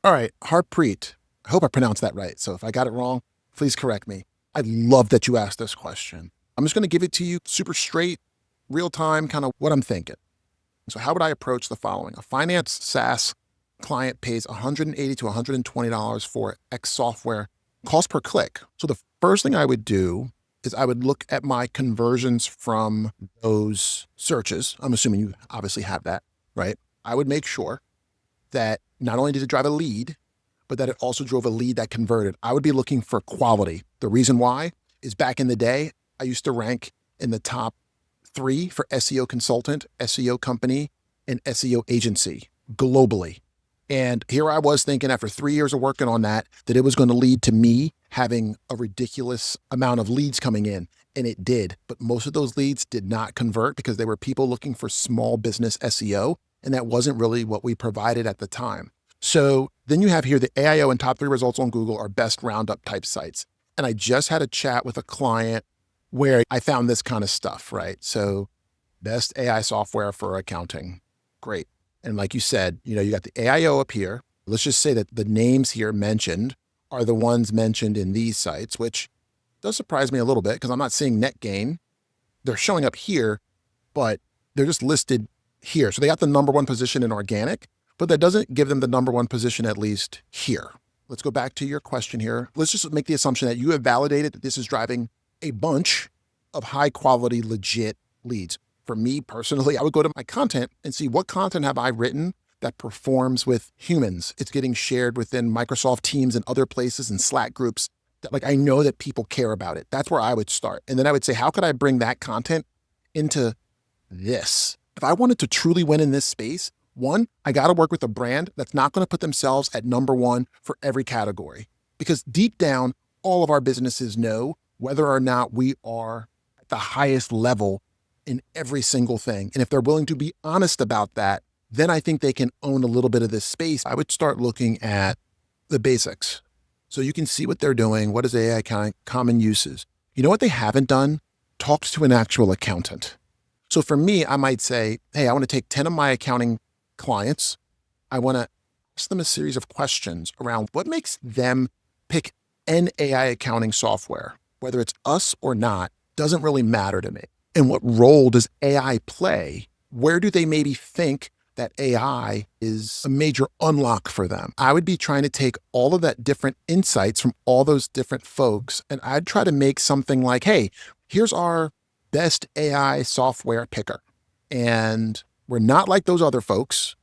All right, Harpreet. I hope I pronounced that right. So if I got it wrong, please correct me. I love that you asked this question. I'm just going to give it to you super straight, real time, kind of what I'm thinking. So, how would I approach the following? A finance SaaS client pays $180 to $120 for X software, cost per click. So, the first thing I would do is I would look at my conversions from those searches. I'm assuming you obviously have that, right? I would make sure that not only did it drive a lead, but that it also drove a lead that converted. I would be looking for quality. The reason why is back in the day, I used to rank in the top three for SEO consultant, SEO company, and SEO agency globally. And here I was thinking after 3 years of working on that, that it was going to lead to me having a ridiculous amount of leads coming in. And it did. But most of those leads did not convert because they were people looking for small business SEO. And that wasn't really what we provided at the time. So then you have here the AIO and top three results on Google are best roundup type sites. And I just had a chat with a client where I found this kind of stuff, right? So best AI software for accounting. Great. And like you said, you got the AIO up here. Let's just say that the names here mentioned are the ones mentioned in these sites, which does surprise me a little bit because I'm not seeing net gain. They're showing up here, but they're just listed here. So they got the number one position in organic, but that doesn't give them the number one position, at least here. Let's go back to your question here. Let's just make the assumption that you have validated that this is driving a bunch of high quality, legit leads. For me personally, I would go to my content and see what content have I written that performs with humans. It's getting shared within Microsoft Teams and other places and Slack groups that I know that people care about it. That's where I would start. And then I would say, how could I bring that content into this? If I wanted to truly win in this space, one, I got to work with a brand that's not going to put themselves at number one for every category. Because deep down, all of our businesses know whether or not we are at the highest level in every single thing. And if they're willing to be honest about that, then I think they can own a little bit of this space. I would start looking at the basics. So you can see what they're doing. What is AI common uses? You know what they haven't done? Talks to an actual accountant. So for me, I might say, hey, I want to take 10 of my accounting clients. I want to ask them a series of questions around what makes them pick an AI accounting software. Whether it's us or not, doesn't really matter to me. And what role does AI play? Where do they maybe think that AI is a major unlock for them? I would be trying to take all of that different insights from all those different folks, and I'd try to make something like, hey, here's our best AI software picker. And we're not like those other folks.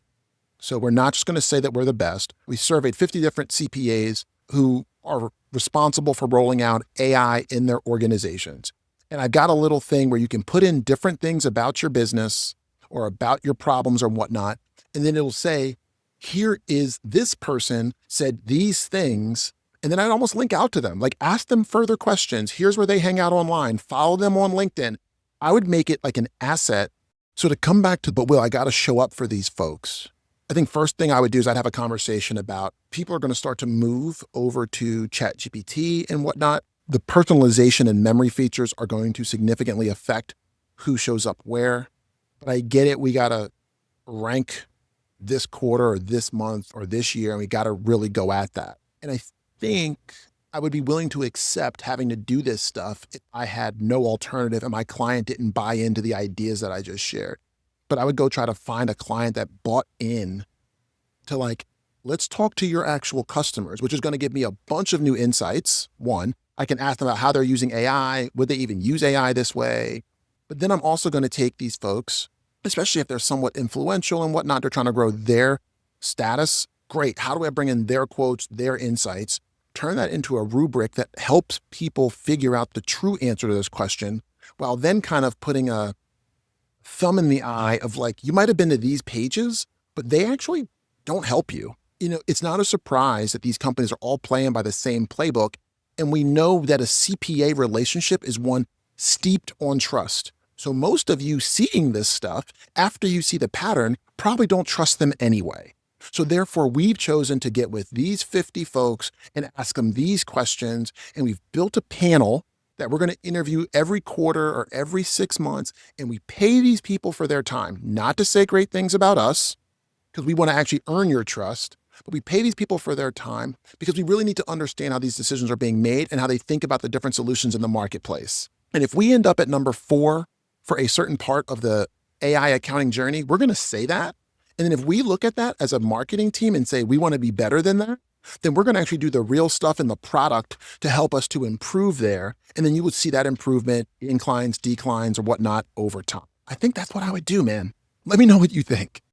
So we're not just going to say that we're the best. We surveyed 50 different CPAs who are responsible for rolling out AI in their organizations. And I've got a little thing where you can put in different things about your business or about your problems or whatnot. And then it'll say, here is this person said these things. And then I'd almost link out to them, like ask them further questions. Here's where they hang out online. Follow them on LinkedIn. I would make it like an asset. So to come back to, but Will, I got to show up for these folks. I think first thing I would do is I'd have a conversation about people are going to start to move over to ChatGPT and whatnot. The personalization and memory features are going to significantly affect who shows up where. But I get it. We got to rank this quarter or this month or this year, and we got to really go at that. And I think I would be willing to accept having to do this stuff if I had no alternative and my client didn't buy into the ideas that I just shared. But I would go try to find a client that bought in to let's talk to your actual customers, which is going to give me a bunch of new insights. One, I can ask them about how they're using AI. Would they even use AI this way? But then I'm also going to take these folks, especially if they're somewhat influential and whatnot, they're trying to grow their status. Great. How do I bring in their quotes, their insights, turn that into a rubric that helps people figure out the true answer to this question, while then kind of putting a thumb in the eye of you might have been to these pages, but they actually don't help you. It's not a surprise that these companies are all playing by the same playbook. And we know that a CPA relationship is one steeped on trust. So most of you seeing this stuff after you see the pattern probably don't trust them anyway. So therefore, we've chosen to get with these 50 folks and ask them these questions. And we've built a panel that we're going to interview every quarter or every 6 months. And we pay these people for their time, not to say great things about us, because we want to actually earn your trust, but we pay these people for their time because we really need to understand how these decisions are being made and how they think about the different solutions in the marketplace. And if we end up at number 4 for a certain part of the AI accounting journey, we're going to say that. And then if we look at that as a marketing team and say we want to be better than that, then we're going to actually do the real stuff in the product to help us to improve there. And then you would see that improvement, inclines, declines, or whatnot over time. I think that's what I would do, man. Let me know what you think.